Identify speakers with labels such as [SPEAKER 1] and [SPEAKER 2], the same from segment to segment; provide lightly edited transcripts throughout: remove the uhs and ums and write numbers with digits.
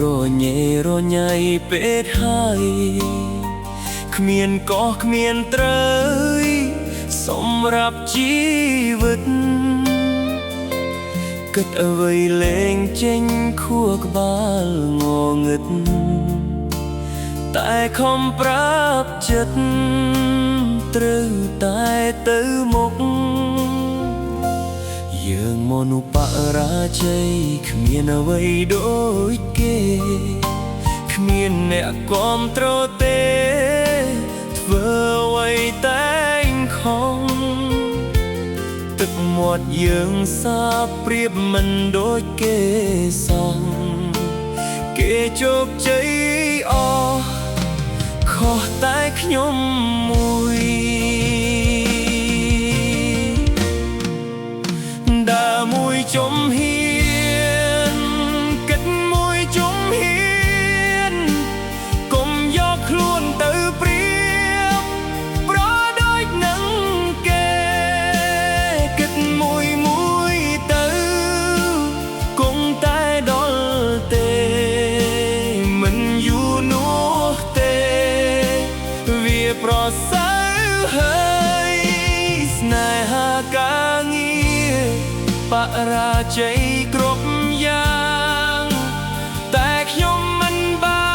[SPEAKER 1] រញ៉េរញ៉ៃពេកហើយគ្មានក៏គ្មានត្រូវសម្រាប់ជីវិតគិតអ្វីលែងចេញខួរក្បាលងងឹតតែខំប្រាប់ចិត្តត្រូវតែទៅមុខយើងមនុស្សបរាជ័យគ្មានអ្វីដូចគេគ្មានអ្នកគាំទ្រទេធ្វើអ្វីតែងខំទឹកមាត់យើងសាប្រៀបមិនដូចគេសោះគេជោគជ័យអស់ខុសតែខ្ញុំមួយដើរមួយចំហៀនគិតមួយចំហៀនកុំយកខ្លួនទៅប្រៀបប្រដូចនឹងគេគិតមួយទៅគង់តែដល់ទេមិនយូរនោះទេវាប្រសើរហើយស្នេហាការងារបរាជ័យគ្រប់យ៉ាងតែខ្ញុំមិនបា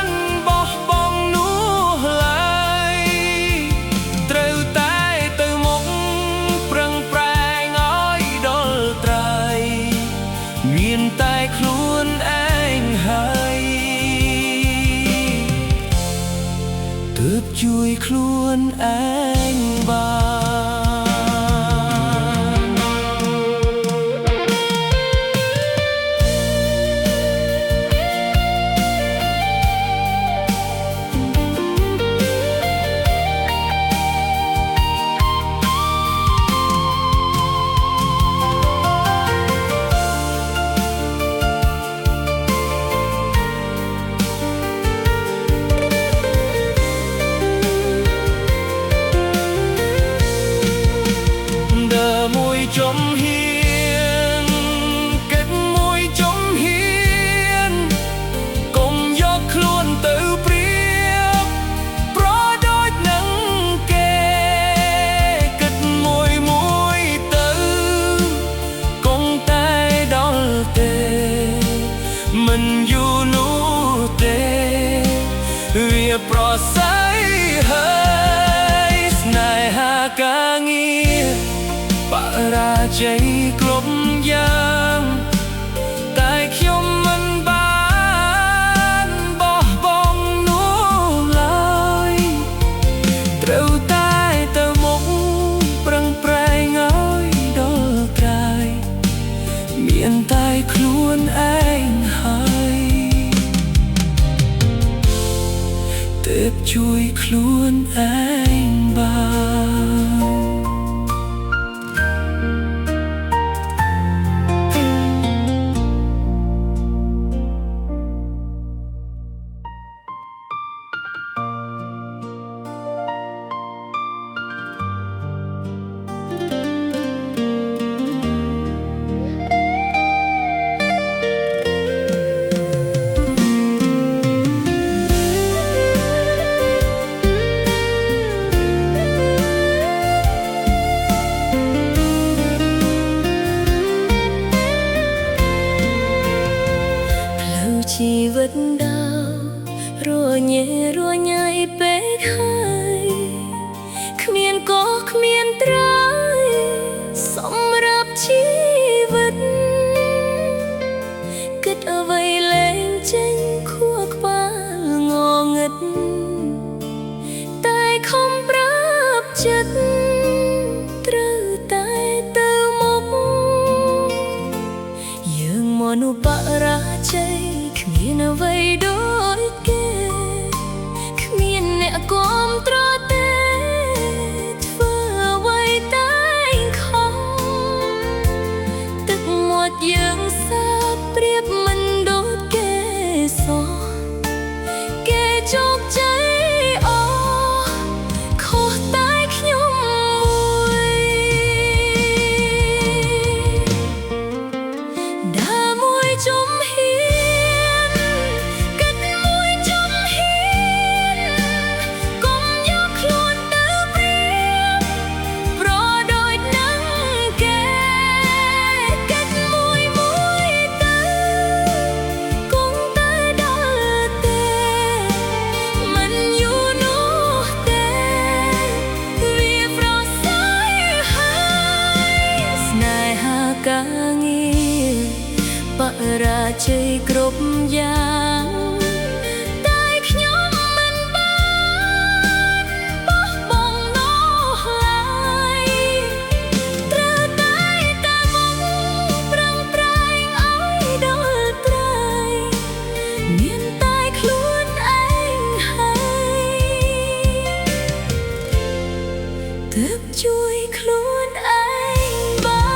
[SPEAKER 1] នបោះបង់នោះឡើយត្រូវតែទៅមុខប្រឹងប្រែងឲ្យដល់ត្រៃមានតែខ្លួនឯងហើយទើបជួយខ្លួនឯងបានចំហៀនគិតមួយចំហៀនកុំយកខ្លួនទៅប្រៀបប្រដូចនឹងគេគិតមួយទៅគង់តែដល់ទេមិនយូរនោះទេវាប្រសើរហើយស្នេហាការងារបរាជ័យគ្រប់យ៉ាងតែខ្ញុំមិនបានបោះបង់នោះឡើយត្រូវតែទៅមុខប្រឹងប្រែងឲ្យដល់ត្រៃមានតែខ្លួនឯងហើយទើបជួយខ្លួនឯងបានជីវិតដើររញ៉េរញ៉ៃពេកហើយគ្មានក៏គ្មានត្រូវសម្រាប់ជីវិតគិតអ្វីលែងចេញខួរក្បាលងងឹតតែខំប្រាប់ចិត្តត្រូវតែទៅមុខយើងមនុស្សបរាជ័យគ្មានអ្វីដូចគេគ្មានអ្នកគាំទ្រទេធ្វើអ្វីតែងខំទឹកមាត់យើងសាប្រៀបមិនដូចគេសោះគេជោគជ័យអស់ខុសតែខ្ញុំមួយដើរមួយ
[SPEAKER 2] ជុំហ៊ានគិតមួយជុំហ៊ានកុំយកខ្លួនទៅប្រៀបប្រដូចនឹងគេគិតមួយទៅគង់តែដល់ទេមិនយូរនោះទេវាប្រសើរហើយស្នេហាការងារបរាជ័យគ្រប់យ៉ាងតែខ្ញុំមិនបានបោះបង់នោះឡើយត្រូវតែមុខប្រឹងប្រែងឲ្យដល់ត្រើយមានតែខ្លួនឯងហើយទើបជួយខ្លួនឯងបាន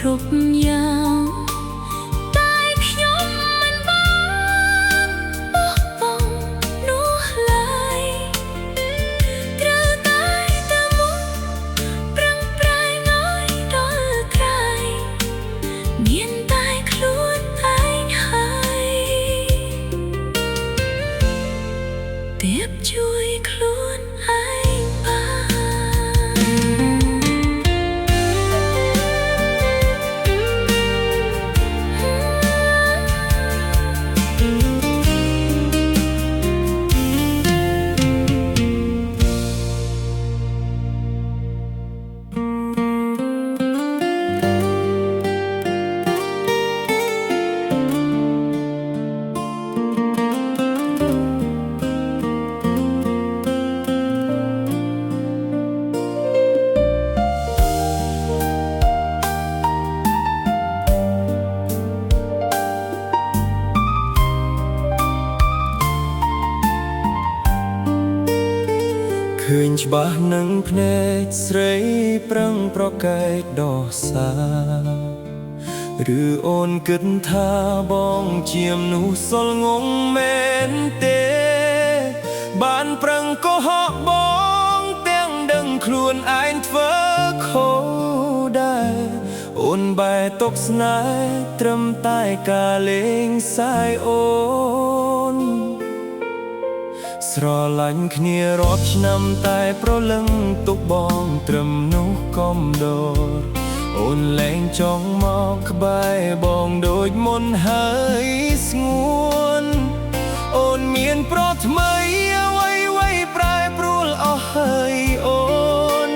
[SPEAKER 2] គ្រប់យ៉ាងតែខ្ញុំមិនបានបោះបង់នោះឡើយត្រូវតែមុខប្រឹងប្រែងឲ្យដល់ក្រោយមានតែខ្លួនឯងហើយទើបជួយខ្លួនឯងបាន ឃើញច្បាស់នឹងភ្នែកស្រីប្រឹងប្រកែកដោះសាឬអូនគិតថាបងជាមនុស្សសល់ងងមែនទេបានប្រឹងកុហកបងទាំងដឹងខ្លួនឯងធ្វើខុសដែរអូនបែរទុកស្នេហ៍ត្រឹមតែការលេងសើចអូន ស្រឡាញ់គ្នារាប់ឆ្នាំតែប្រលឹងទុកបងត្រឹមនោះកុំដរអូនលែងចង់មកក្បែរបងដូចមុនហើយស្ងួនអូនមានប្រថ្មីអ្វីប្រែប្រួលអស់ហើយអូន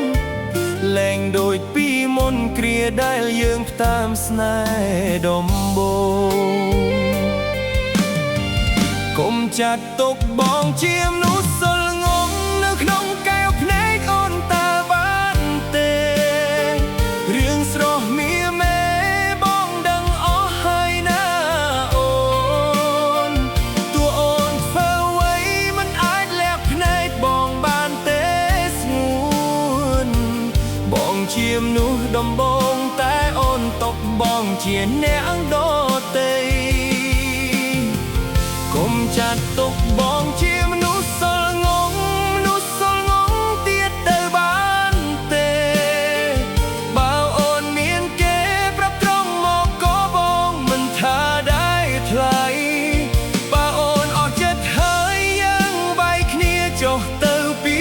[SPEAKER 2] លែងដូចពីមុនគ្រាដែលយើងផ្តាម ស្នេហ៍ដំបូង កុំចាត់ទុកបងជាមនុស្សសល់ងងនៅក្នុងកែវភ្នែកអូនតើបានទេរឿងស្រស់មៀមេបងដឹងអស់ហើយណាអូនតួអូនធ្វើអ្វីមិនអាចលាក់ភ្នែកបងបានទេស្ងួនបងជាមនុស្សដំបូងតែអូនຕົកបងជាអ្នកដទៃ កុំចាត់ទុកបងជាមនុស្សសល់ងងទៀតទៅបានទេបើអូនមានគេប្រាប់ត្រង់មកក៏បងមិនថាដែរថ្លៃបើអូនអស់ចិត្តហើយយើងបែកគ្នាចុះទៅពី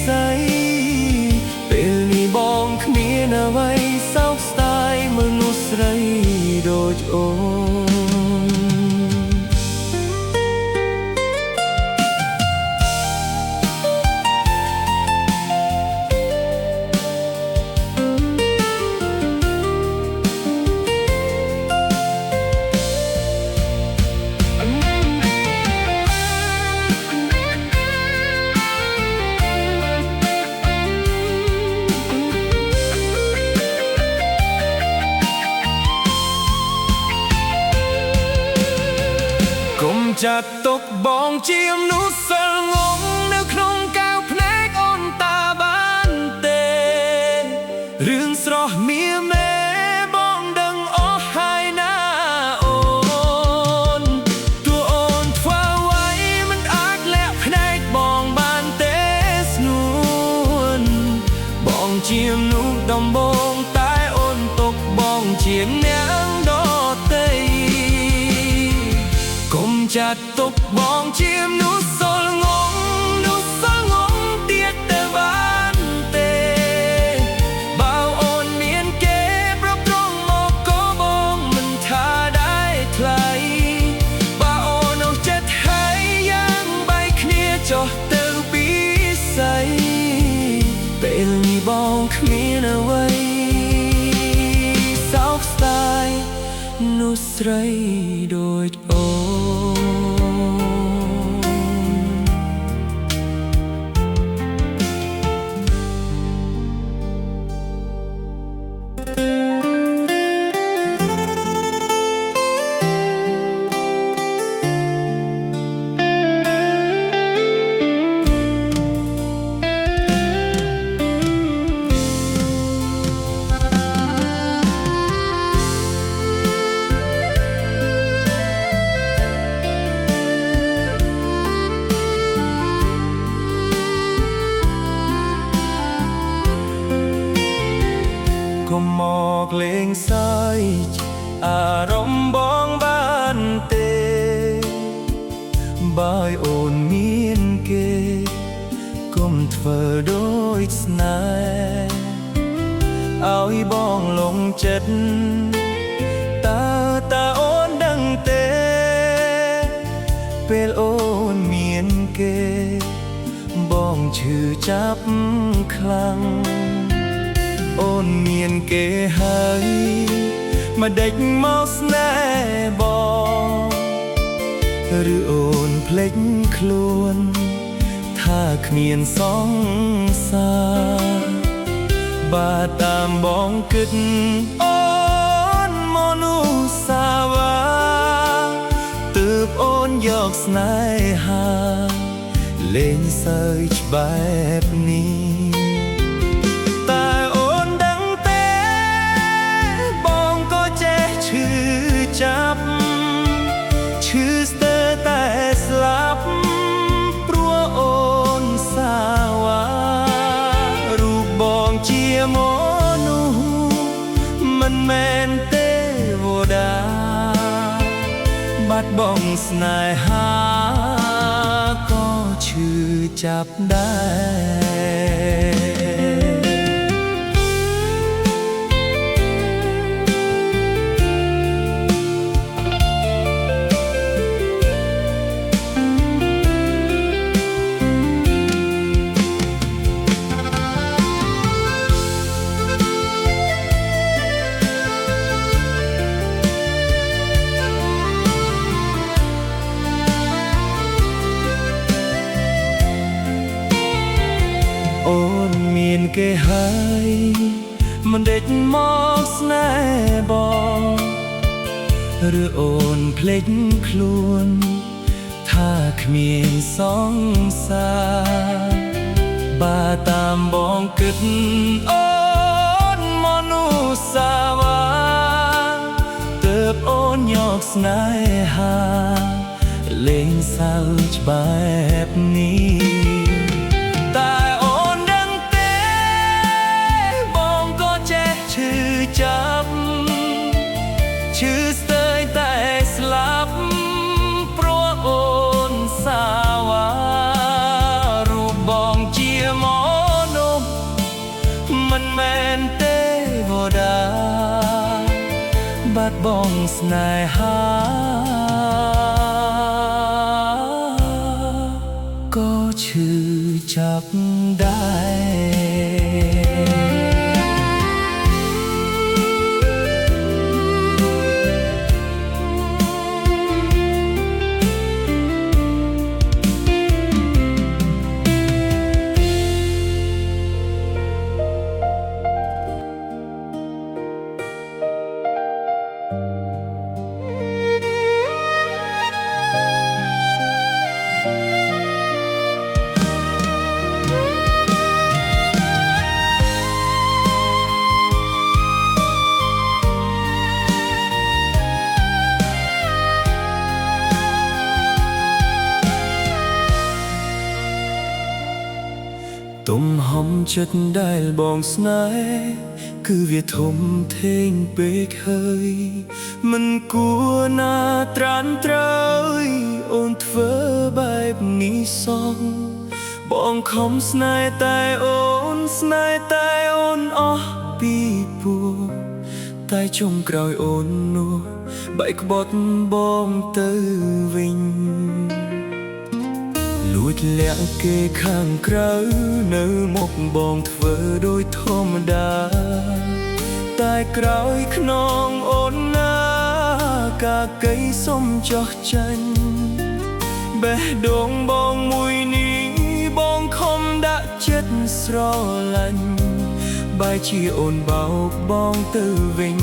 [SPEAKER 2] ស្អីពេលនេះបងគ្មានអ្វីសោកស្ដាយមនុស្សស្រីដូចអូន
[SPEAKER 1] ចាត់ទុកបងជាមនុស្សសិលងងនៅក្នុងកៅភ្នែកអូនតាបានទេរឿងស្រស់មៀមេបងដឹងអស់ហើយណាអូនទោះអូនធ្វើអ្វីមិនអាចលាក់ភ្នែកបងបានទេស្នួនបងជាមនុស្សដំបងតែអូនទុកបងជាអ្នកដទៃកុំចាត់ទុកបងជាមនុស្សសិលងងមនុស្សសិលងងទៀតទៅបានទេបើអូនមានគេប្រព្រំមកក៏បងមិនថាได้ថ្លៃបើអូនអស់ចិត្តហើយយ៉ាងបែកគ្នាចុះទៅពីស្អីពេលនេះបងគ្មានអ្វីសោកស្ដាយនោះស្រីដូចអូនកុំមកលេងសើចអារម្មណ៍បងបានទេបើអូនមានគេកុំធ្វើដូចស្នេហ៍ឲ្យបងលងចិត្តតើអូនដឹងទេពេលអូនមានគេបងឈឺចាប់ខ្លាំងអូនមានគេហើយមកដេចមកស្នេហ៍បងឬអូនភ្លេចខ្លួនថាគ្មានសង្សារបើតាមបងគិតអូនមនុស្សសាវ៉ាទើបអូនយកស្នេហាលេងសើចបែបនេះចាប់ឈឺស្ទើរតែស្លាប់ព្រោះអូនសាវ៉ារូបបងជាមនុស្សមិនមែនទេវតាបាត់បង់ស្នេហាក៏ឈឺចាប់ដែរអូនមានគេហើយមិនដេចមកស្នេហ៍បងឬអូនភ្លេចខ្លួនថាគ្មានសង្សារបើតាមបងគិតអូនមនុស្សសាវ៉ាទើបអូនយកស្នេហាលេងសើចបែបនេះឈឺស្ទើរតែស្លាប់ព្រោះអូនសាវ៉ារូបបងជាមនុស្សមិនមែនទេវតាបាត់បង់ស្នេហាក៏ឈឺចាប់ដែរ មចិត្តដែលបងស្នេហ៍គឺវាធំធេងពេកហើយមិនគួរណាត្រានត្រើយអូនធ្វើបែបនេះសោះបងខំស្នេហ៍តែអូនស្នេហ៍តែអូនអស់ពីពួរតែចុងក្រោយអូននោះបែកក្បត់បងទៅវិញលួចលាក់គេខាងក្រៅនៅមុខបងធ្វើដោយធម្មតាតែក្រោយខ្នងអូនណាកាកៃសុំចោះចាញ់បេះដូងបងមួយនេះបងខំដាក់ចិត្តស្រឡាញ់បែរជាអូនបោកបងទៅវិញ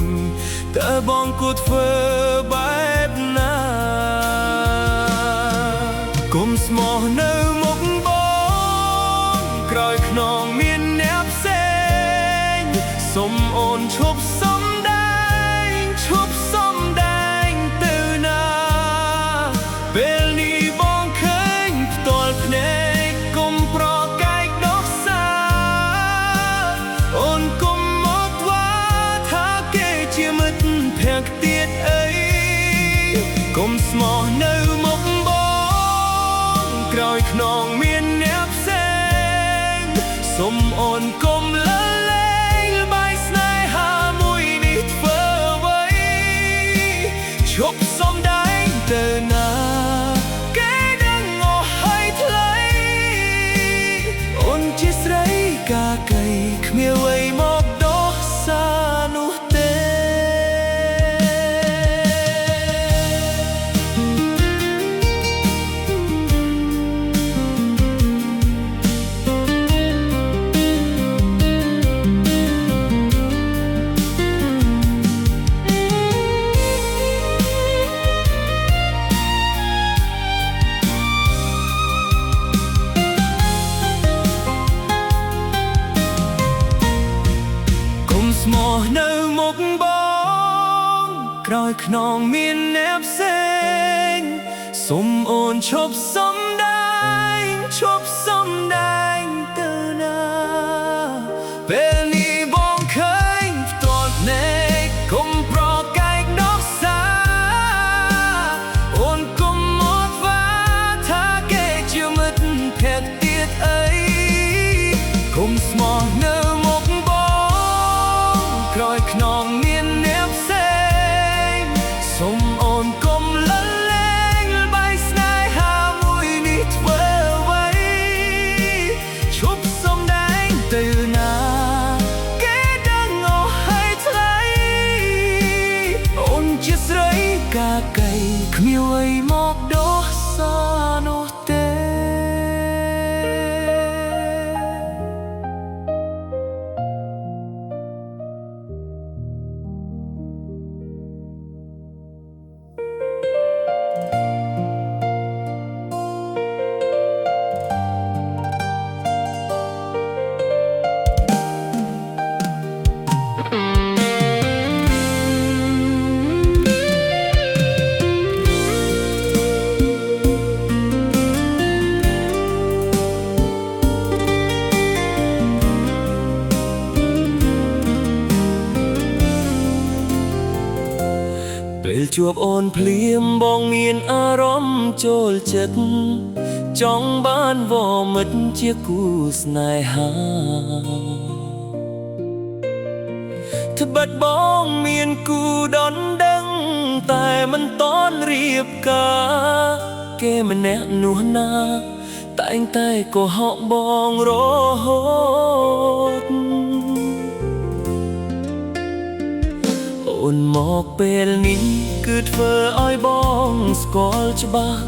[SPEAKER 1] តើបងគួរធ្វើបែបណាគុំស្មោះនៅមុខបងក្រោយខ្នងមានអ្នកផ្សេងសុំអូនឈប់សំដែងឈប់សំដែងទៅណាពេលនេះបងឃើញផ្ទាល់ភ្នែកគុំប្រកែកដោះសារអូនគុំមកว่าថាគេជាមិត្តភក្តិទៀតអីគុំស្មោះនៅមុខក្រោយខ្នងមានអ្នកផ្សេងសុំអូនកុំលើលែងបាយស្នេហាមួយនេះធ្វើអ្វីឈប់សំដែងទៅណាគេដឹងអស់ហើយថ្លៃអូនជាស្រីកាកៃគ្មានអ្វីមកដោះសារនោះទេស្មោះនៅមុខបងក្រោយខ្នងមានអ្នកផ្សេងសុំអូនឈប់សំដែងឈប់សំដែងទៅណាពេលនេះបងឃើញផ្ទាល់ភ្នែកគុំប្រកែកដោះសារអូនគុំមកว่าថាគេជាមិត្តភក្តិទៀតអីគុំស្មោះនៅក្រោយខ្នងមានអ្នកផ្សេងសុំអូនកុំលើលែងបាយស្នេហាមួយនេះធ្វើអ្វីឈប់សំដែងទៅណាគេដឹងអស់ហើយថ្លៃអូនជាស្រីកាកៃគ្មានអ្វីមកដោះសារនោះទេពេលជួបអូនភ្លាមបងមានអារម្មណ៍ចូលចិត្តចង់បានវមិត្តជាគូស្នេហាត្បិតបងមានគូដណ្ដឹងតែមិនតន់រៀបការគេម្នាក់នោះណាតែងតែកុហកបងរហូតអូនមកពេលនេះគឺធ្វើឲ្យបងស្គាល់ច្បាស់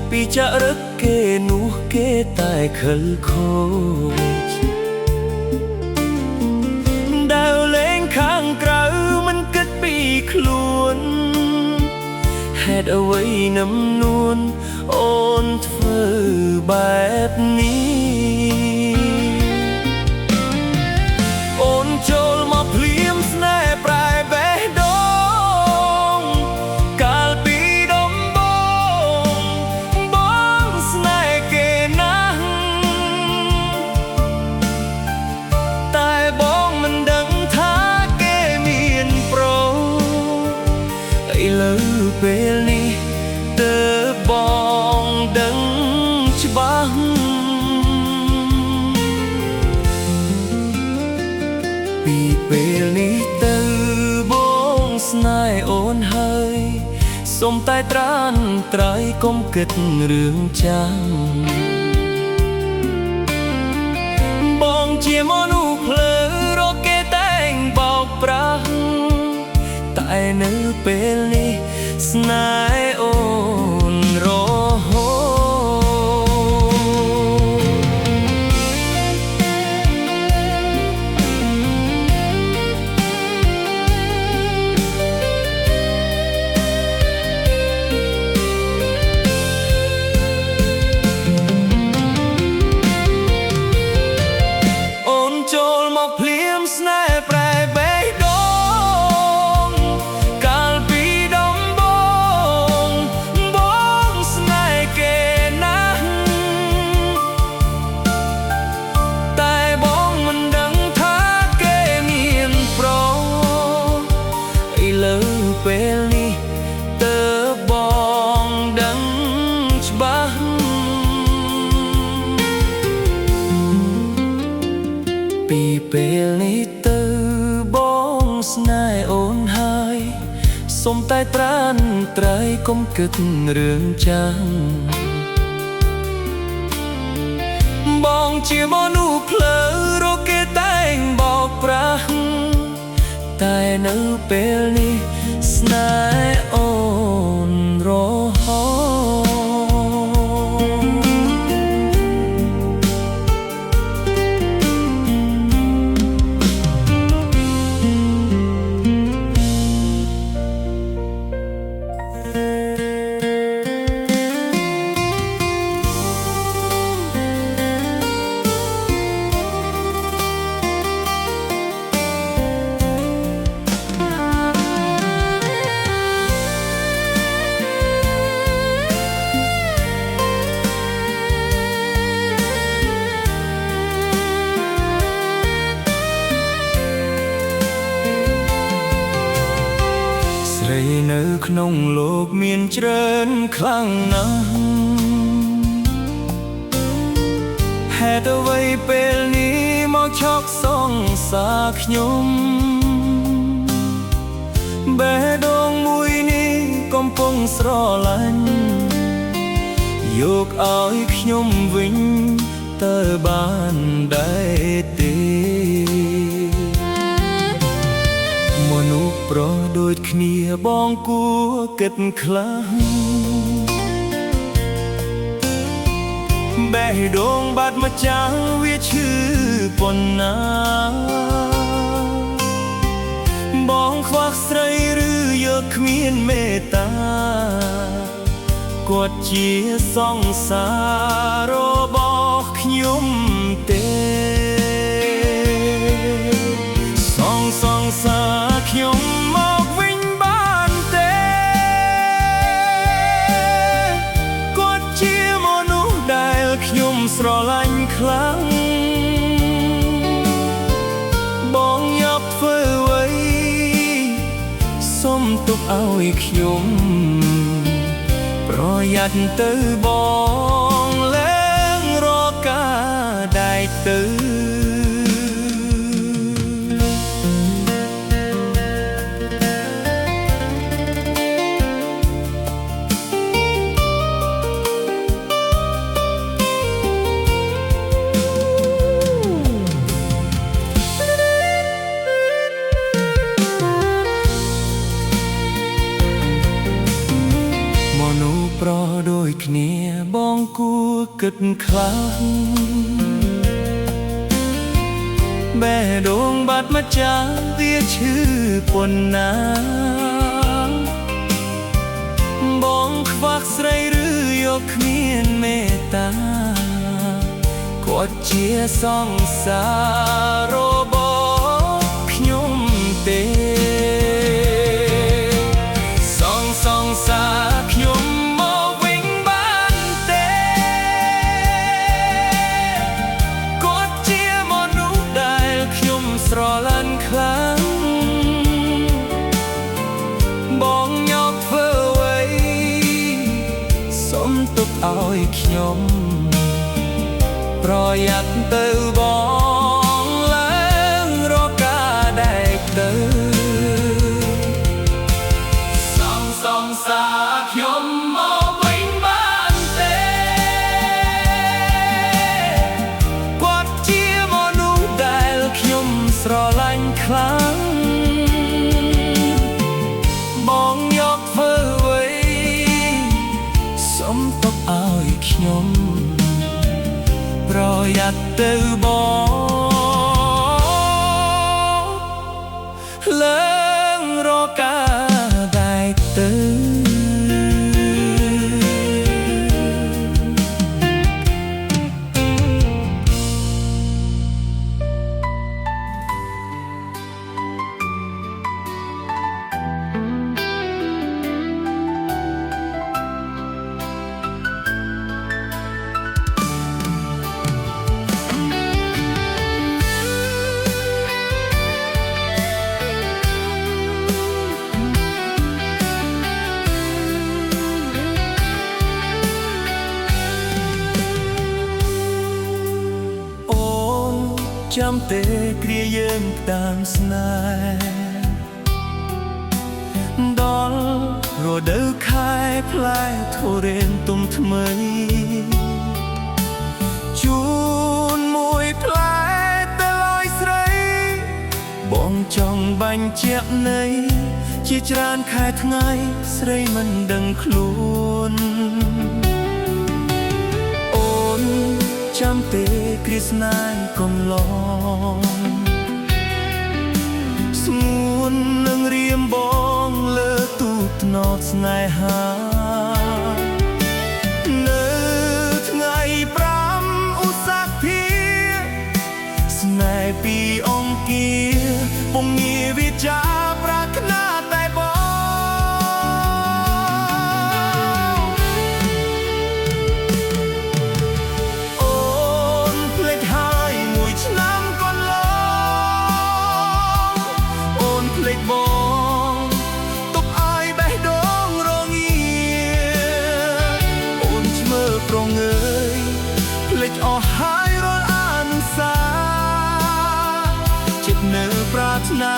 [SPEAKER 1] ពីចរិតគេនោះគេតែខិលខូចដែលលេងខាងក្រៅមិនគិតពីខ្លួនហេតុអ្វីនឹមនួនអូនធ្វើបែបនេះអូនចូលមកភ្លាមស្នេហ៍ប្រែបេះដូងកាលពីដំបូងបងស្នេហ៍គេណាស់ តែត្រានត្រៃកុំគិតរឿងចាំបងជាមនុស្សភ្លើរកគេតែងបោកប្រាស់តែនៅពេលនេះស្នេហ៍អូនរហូតចូលមកភ្លាមស្នេហ៍ប្រែបេះដូងកាលពីដំបូងបងស្នេហ៍គេណាស់តែបងមិនដឹងថាគេមានប្រឥឡូវពេលនេះទើបបងដឹងច្បាស់ពីពេលនេះទៅបងស្នេហ៍អូនហើយសូមតែត្រានត្រៃកុំគិតរឿងចាំបងជាមនុស្សភ្លើរកគេតែងបោកប្រាស់តែនៅពេលនេះស្នេហ៍អូនរហូតស្រីនៅក្នុងលោកមានច្រើនខ្លាំងណាស់ហេតុអ្វីពេលនេះមកឆក់សងសាខ្ញុំបេះដូងមួយនេះកំពុងស្រឡាញ់យកឲ្យខ្ញុំវិញតើបានដែរទេមនុស្សប្រុសដូចគ្នាបងគួរគិតខ្លះបេះដូងបាត់ម្ចាស់វាឈឺប៉ុណ្ណាបងខ្វះស្រីឬយកគ្មានមេត្តាគាត់ជាសង្សាររបស់ខ្ញុំទេសង្សារខ្ញុំមកវិញបានទេគាត់ជាមនុស្សដែលខ្ញុំស្រឡាញ់ខ្លាំងបងយ៉ាប់ធ្វើអ្វីសុំទុកឲ្យខ្ញុំប្រយ័ត្នទៅបងឡើងរកការដែលទៅប្រដូចគ្នាបងគួរគិតខ្លះបេះដូងបាត់ម្ចាស់វាឈឺប៉ុណ្ណាបងខ្វះស្រីឬយកគ្មានមេត្តាគាត់ជាសង្សាររបស់ខ្ញុំទេសង្សារខ្ញុំស្រឡាញ់ខ្លាំងបងញ៉ោកធ្វើអ្វីសុំទុកឲ្យខ្ញុំប្រយ័ត្នទៅបងឡើងរកការដែលទៅសង្សារខ្ញុំ សុំទុកឲ្យខ្ញុំប្រយ័ត្នទៅបងឡើងរកការដែរទៅ ចាំទេគ្រាយើងតាមស្នេហ៍ដល់រដូវខែផ្លែធូរេនទុំថ្មីជូនមួយផ្លែទៅឲ្យស្រីបងចង់បាញ់ជាក់នៃជាច្រើនខែថ្ងៃស្រីមិនដឹងខ្លួនអូនចាំទេគ្រាស្នេហ៍កំឡងស្ងួននឹងរៀមបងលើទូកថ្នល់ស្នេហានៅថ្ងៃ5ឧសភាស្នេហ៍ពីអង្គាពងងារវិចាប្រាថ្នាតែបងបងទុកឲ្យបេះដូងរងាអូនឆ្មើប្រងើយភ្លេចអស់ហើយរាល់អានុសាចិត្តនៅប្រាថ្នា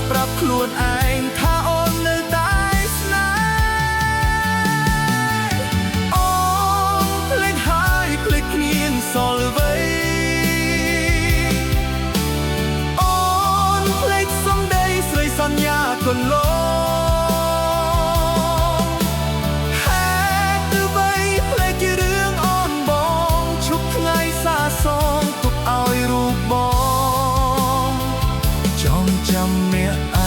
[SPEAKER 1] ប្រាប់ខ្លួនឯងថាអូននៅតែស្នេហ៍អូនភ្លេចហើយភ្លេចគ្មានសល់អ្វីសន្យាកន្លងហេតុអ្វីភ្លេចរឿងអូនបងឈប់ថ្ងៃសាសងទុកឲ្យរូបបងចង់ចាំអ្នកឯង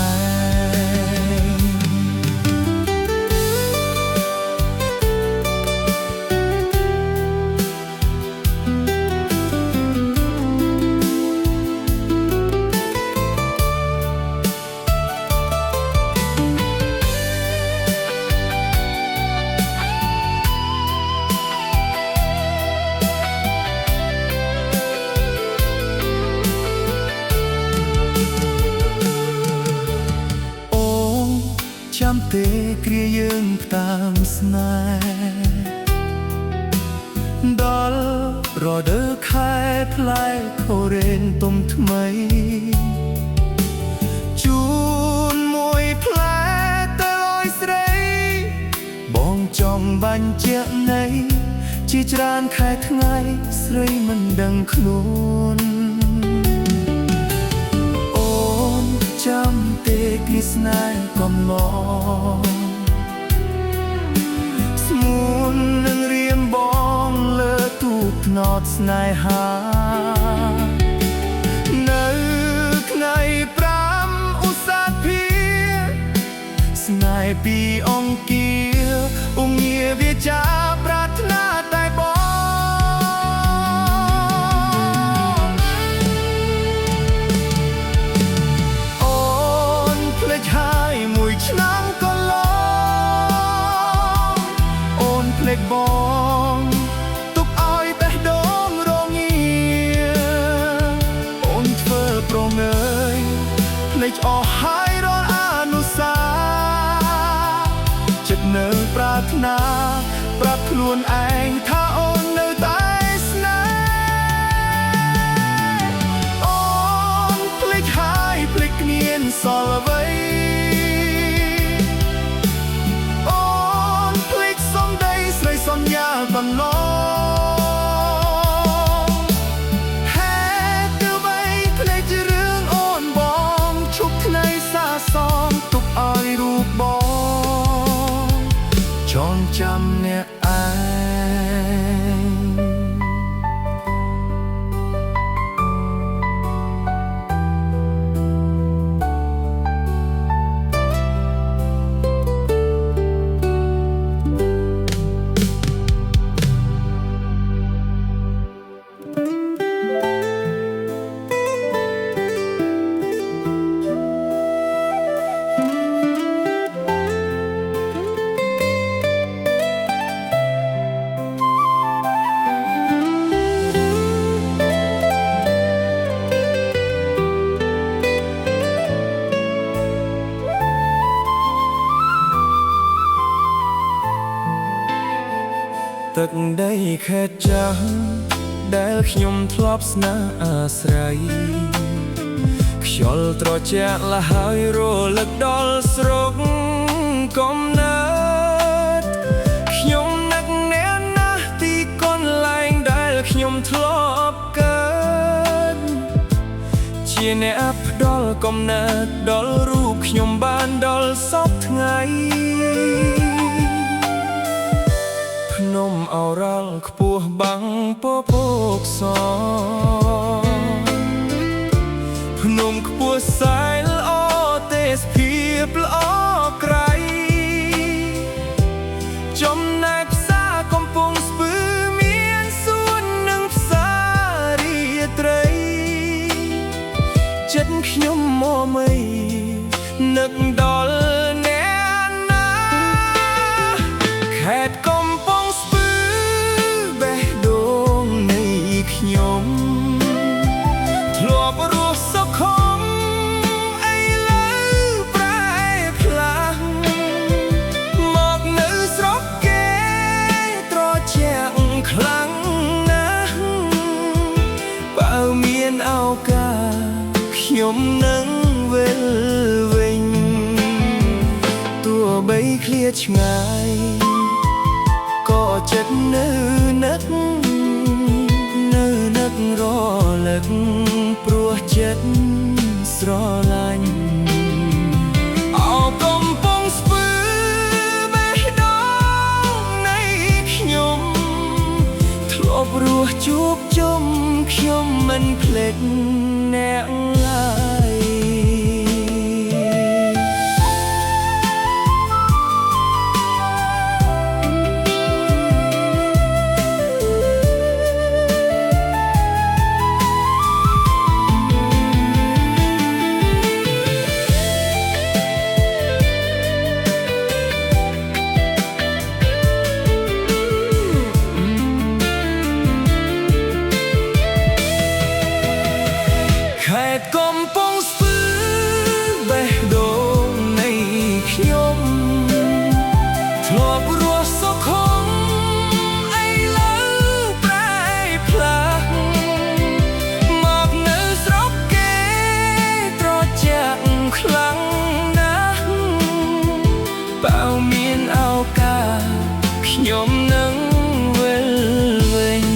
[SPEAKER 1] ចាំទេគ្រាយើងតាមស្នេហ៍ដល់រដូវខែផ្លែធូរេនទុំថ្មីជូនមួយផ្លែទៅឲ្យស្រីបងចង់បាញ់ជាក់នៃជាច្រើនខែថ្ងៃស្រីមិនដឹងខ្លួនចាំទេគ្រាស្នេហ៍កំឡងស្ងួននឹងរៀមបងលើទូកថ្នល់ស្នេហានៅថ្ងៃ5ឧសភាស្នេហ៍ពីអង្គាងារវាចាប្រាថ្នាតែបងឆ្នាំកន្លងអូនភ្លេចបងទុកឲ្យបេះដូងរងាអូនធ្វើប្រងើយភ្លេចអស់ហើយរាល់អានុសាចិត្តនៅប្រាថ្នាប្រាប់ខ្លួនឯងថាអូននៅតែស្នេហ៍អូនភ្លេចហើយភ្លេចគ្មានសល់អ្វីសន្យាកំឡងហេតុអ្វីភ្លេចរឿងអូនបងឈប់ថ្ងៃសាសងទុកឲ្យរូបបងចងចាំអ្នកឯង ទឹកដីខេត្តចាស់ដែលខ្ញុំធ្លាប់ស្នេហ៍អាស្រ័យខ្យល់ត្រជាក់លហើយរលឹកដល់ស្រុកកំណើតខ្ញុំនឹកណែណាស់ទីកន្លែងដែលខ្ញុំធ្លាប់កើតជាអ្នកផ្ដល់កំណើតដល់រូបខ្ញុំបានដល់សពថ្ងៃភ្នំឱរ៉ាល់ខ្ពស់បាំងពពកសភ្នំខ្ពស់សែនល្អទេសភាពល្អក្រៃចំណែកផ្សារកំពង់ស្ពឺមានសួននិងផ្សាររាត្រីចិត្តខ្ញុំមកមីនឹកដល់អ្នកណាខេត្តកំពង់ស្ពឺបេះដូងនៃខ្ញុំធ្លាប់រស់សុខំឥឡូវប្រែផ្លាស់មកនៅស្រុកគេត្រជាក់ខ្លាំងណាស់បើមានឱកាសខ្ញុំនឹងវិលវិញទោះបីឃ្លាតឆ្ងាយក៏ចិត្តនៅនឹករលឹកព្រោះចិត្តស្រឡាញ់អោកំពង់ស្ពឺបេះដូងនៃខ្ញុំធ្លាប់រស់ជួបជុំខ្ញុំមិនភ្លេចអ្នកឡើយខេត្តកំពង់ស្ពឺបេះដូងនៃខ្ញុំធ្លាប់រស់សុខំឥឡូវប្រែផ្លាស់មកនៅស្រុកគេត្រជាក់ខ្លាំងណាស់បើមានឱកាសខ្ញុំនឹងវិលវិញ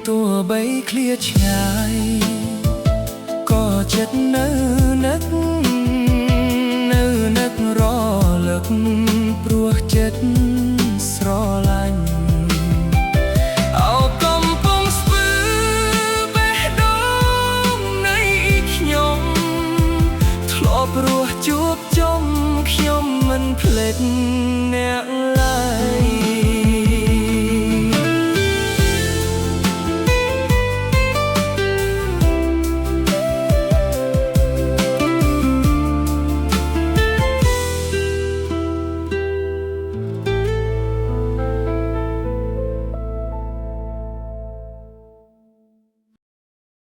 [SPEAKER 1] ទោះបីឃ្លាតឆ្ងាយក៏ចិត្តនៅនឹក